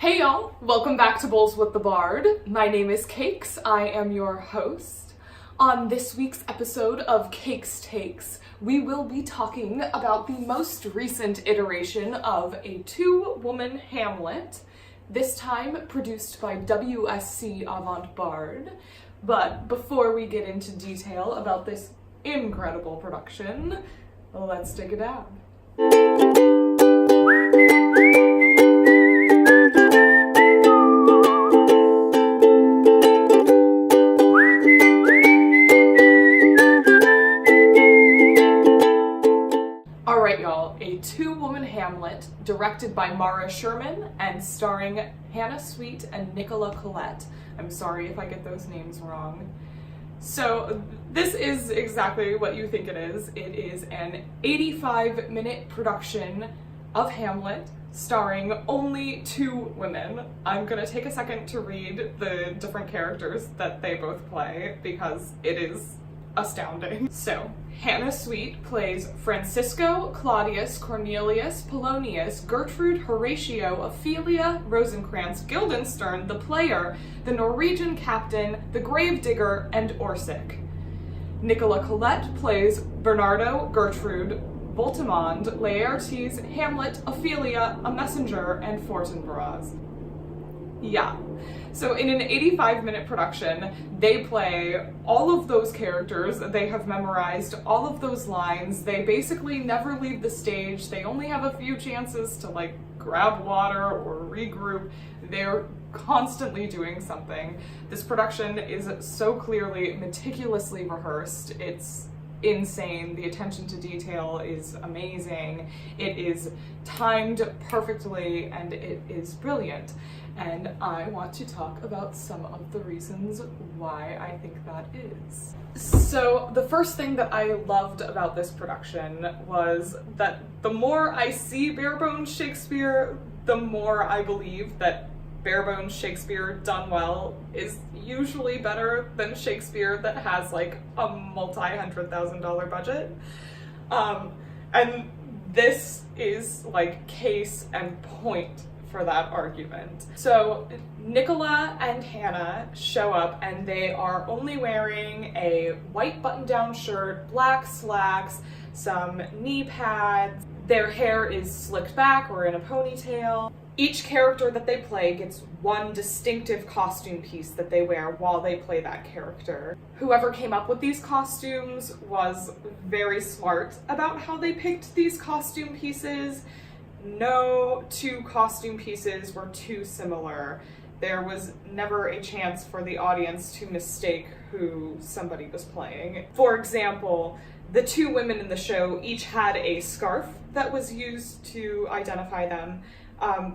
Hey y'all, welcome back to Bowls with the Bard. My name is Cakes, I am your host. On this week's episode of Cakes Takes, we will be talking about the most recent iteration of A Two Woman Hamlet, this time produced by WSC Avant-Bard. But before we get into detail about this incredible production, let's take it down. Alright y'all, A Two Woman Hamlet, directed by Sherman and starring Hannah Sweet and Nicola Collett. I'm sorry if I get those names wrong. So this is exactly what you think it is. It is an 85-minute production of Hamlet starring only two women. I'm gonna take a second to read the different characters that they both play because it is astounding. So, Hannah Sweet plays Francisco, Claudius, Cornelius, Polonius, Gertrude, Horatio, Ophelia, Rosencrantz, Guildenstern, the player, the Norwegian captain, the gravedigger, and Orsic. Nicola Collett plays Bernardo, Gertrude, Voltimand, Laertes, Hamlet, Ophelia, a messenger, and Fortinbras. Yeah. So in an 85-minute production, they play all of those characters, they have memorized all of those lines, they basically never leave the stage, they only have a few chances to grab water or regroup, they're constantly doing something. This production is so clearly meticulously rehearsed, it's insane, the attention to detail is amazing, it is timed perfectly, and it is brilliant. And I want to talk about some of the reasons why I think that is. So the first thing that I loved about this production was that the more I see barebones Shakespeare, the more I believe that barebones Shakespeare done well is usually better than Shakespeare that has a multi-$100,000 budget. And this is case and point for that argument. So Nicola and Hannah show up and they are only wearing a white button-down shirt, black slacks, some knee pads. Their hair is slicked back or in a ponytail. Each character that they play gets one distinctive costume piece that they wear while they play that character. Whoever came up with these costumes was very smart about how they picked these costume pieces. No two costume pieces were too similar. There was never a chance for the audience to mistake who somebody was playing. For example, the two women in the show each had a scarf that was used to identify them.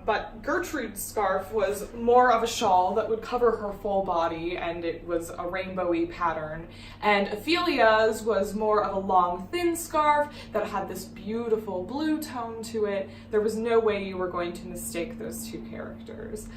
But Gertrude's scarf was more of a shawl that would cover her full body, and it was a rainbowy pattern. And Ophelia's was more of a long, thin scarf that had this beautiful blue tone to it. There was no way you were going to mistake those two characters.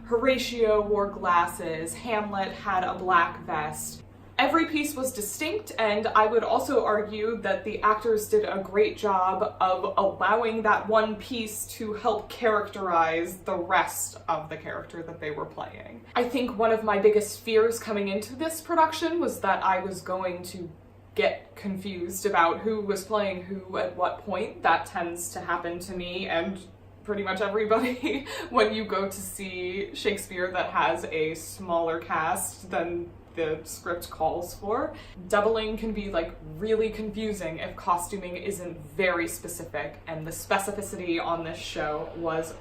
Horatio wore glasses, Hamlet had a black vest. Every piece was distinct, and I would also argue that the actors did a great job of allowing that one piece to help characterize the rest of the character that they were playing. I think one of my biggest fears coming into this production was that I was going to get confused about who was playing who at what point. That tends to happen to me and pretty much everybody when you go to see Shakespeare that has a smaller cast than the script calls for. Doubling can be really confusing if costuming isn't very specific, and the specificity on this show was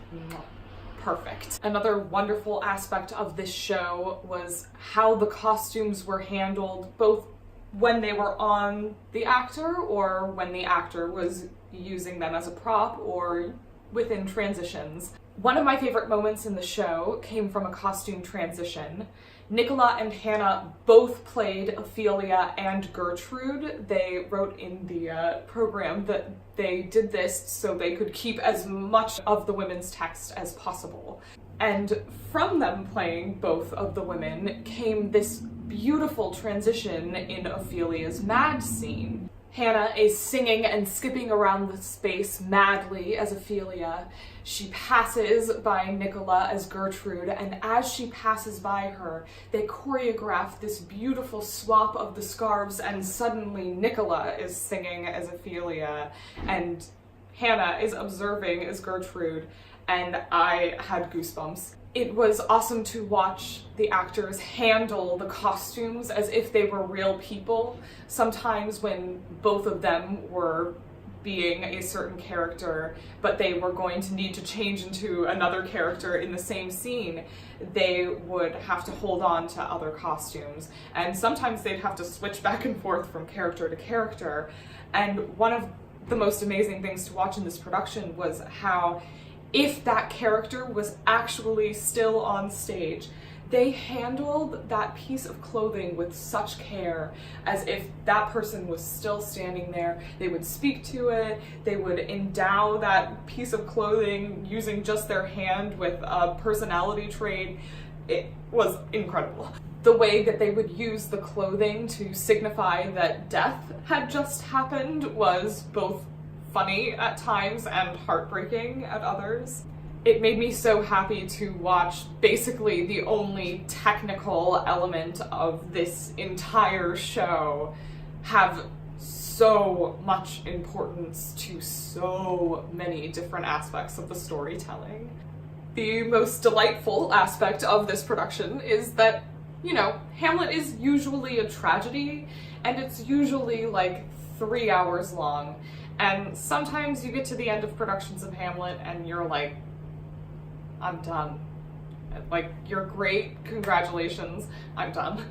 perfect. Another wonderful aspect of this show was how the costumes were handled, both when they were on the actor or when the actor was using them as a prop or within transitions. One of my favorite moments in the show came from a costume transition. Nicola and Hannah both played Ophelia and Gertrude. They wrote in the program that they did this so they could keep as much of the women's text as possible. And from them playing both of the women came this beautiful transition in Ophelia's mad scene. Hannah is singing and skipping around the space madly as Ophelia. She passes by Nicola as Gertrude, and as she passes by her, they choreograph this beautiful swap of the scarves, and suddenly Nicola is singing as Ophelia, and Hannah is observing as Gertrude, and I had goosebumps. It was awesome to watch the actors handle the costumes as if they were real people. Sometimes when both of them were being a certain character, but they were going to need to change into another character in the same scene, they would have to hold on to other costumes. And sometimes they'd have to switch back and forth from character to character. And one of the most amazing things to watch in this production was how, if that character was actually still on stage, they handled that piece of clothing with such care, as if that person was still standing there. They would speak to it, they would endow that piece of clothing using just their hand with a personality trait. It was incredible. The way that they would use the clothing to signify that death had just happened was both funny at times and heartbreaking at others. It made me so happy to watch basically the only technical element of this entire show have so much importance to so many different aspects of the storytelling. The most delightful aspect of this production is that, you know, Hamlet is usually a tragedy, and it's usually like 3 hours long. And sometimes you get to the end of productions of Hamlet and you're like, I'm done. Like, you're great, congratulations, I'm done.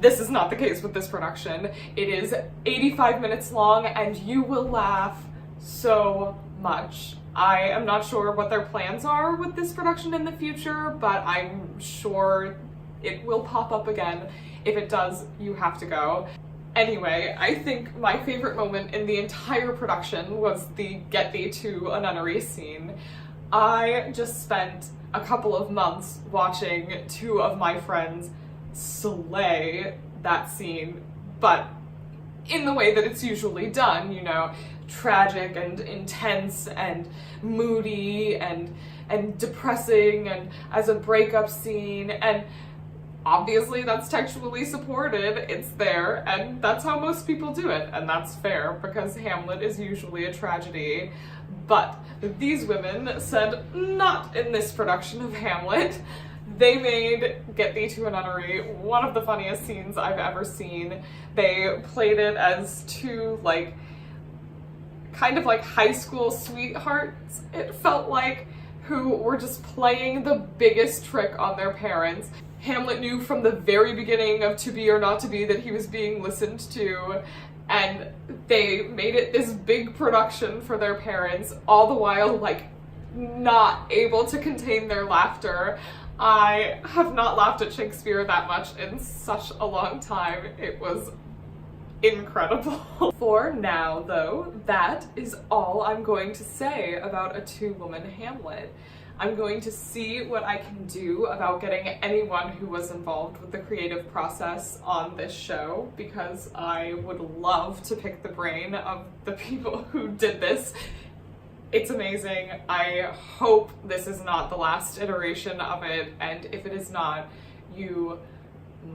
This is not the case with this production. It is 85 minutes long and you will laugh so much. I am not sure what their plans are with this production in the future, but I'm sure it will pop up again. If it does, you have to go. Anyway, I think my favorite moment in the entire production was the "Get Thee to a Nunnery" scene. I just spent a couple of months watching two of my friends slay that scene, but in the way that it's usually done, you know, tragic and intense and moody and depressing and as a breakup scene, and obviously that's textually supported, it's there, and that's how most people do it, and that's fair because Hamlet is usually a tragedy. But these women said not in this production of Hamlet. They made "Get Thee to a Nunnery" one of the funniest scenes I've ever seen. They played it as two, like, kind of like high school sweethearts, it felt like, who were just playing the biggest trick on their parents. Hamlet knew from the very beginning of To Be or Not to Be that he was being listened to, and they made it this big production for their parents, all the while, like, not able to contain their laughter. I have not laughed at Shakespeare that much in such a long time. It was incredible. For now, though, that is all I'm going to say about A Two Woman Hamlet. I'm going to see what I can do about getting anyone who was involved with the creative process on this show, because I would love to pick the brain of the people who did this. It's amazing. I hope this is not the last iteration of it, and if it is not, you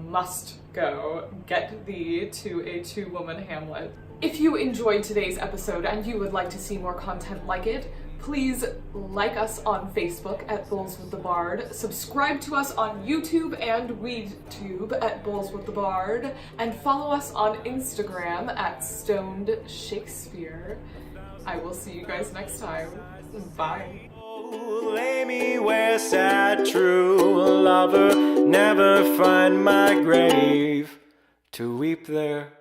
must go get thee to A Two Woman Hamlet. If you enjoyed today's episode and you would like to see more content like it, please like us on Facebook at Bowls with the Bard, subscribe to us on YouTube and WeedTube at Bowls with the Bard, and follow us on Instagram at Stoned Shakespeare. I will see you guys next time. Bye. Lay me where sad true lover never find my grave to weep there.